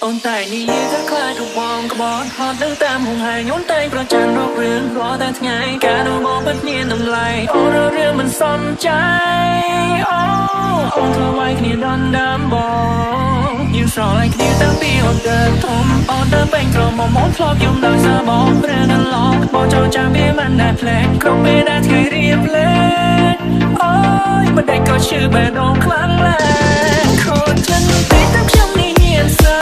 អូនតែនិយាយថាខ្លាចរូបបងក្បត់ហត់នៅតាមហងហើយញូនតែប្រចាំរករឿងរាល់តែថ្ងៃការនោះមកពិតមានតម្លៃអូនរឿងមិនសំចៃអូនធ្វើឲ្យគ្នាដណ្ដើមបងយូរស្រឡាញ់គ្នាតាំងពីអូនទៅធំអូនទៅពេញក្រមុំអូនធ្លាប់យំដោយសារបងព្រះកន្លងបងចូលចាំវាមិនដែលភ្លេចគ្រប់ពេលដែលថ្ងៃរៀបលេងអូយមិនដែលក៏ឈឺបេះដូងខ្លាំងឡើងខូចចិត្តពេកតែខ្ញុំនេះញៀនសា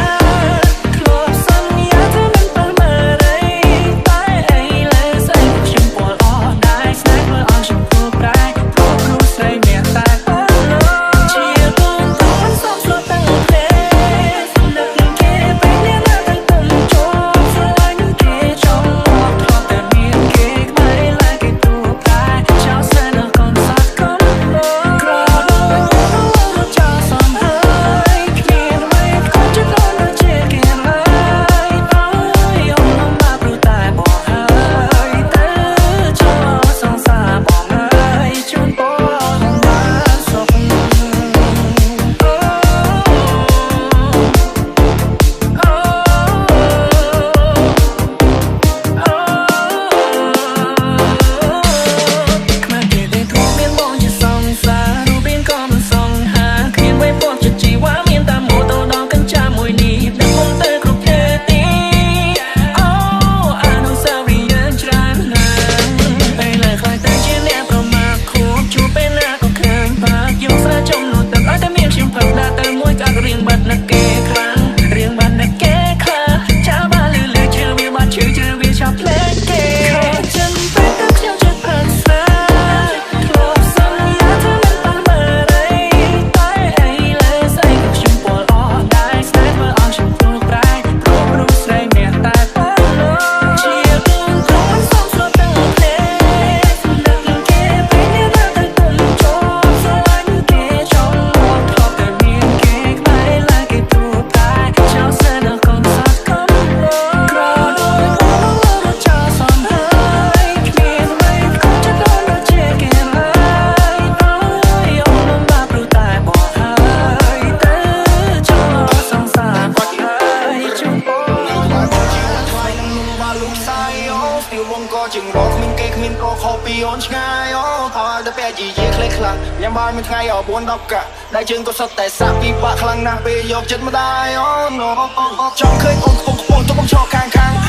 จึงรอគ្មានគេគ្មានប្រខោពីអូនឆ្ងាយអូថើតែពេលជាយាខ្លេចខ្លាំងញ៉ាំបាយមួយថ្ងៃអ4 10កាក់ដៃជើងក៏សុទ្ធតែសាក់ពីបាក់ខ្លាំងណាស់ពេលយកចិត្តម្ដាយអូចង់ឃើញអូនខ្ពង់ខ្ពស់ទៅបងឈរខាង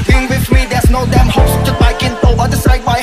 Being with me there's no damn hope ចិត្តបាយគិនតោអត់ទៅស្រែកបាយ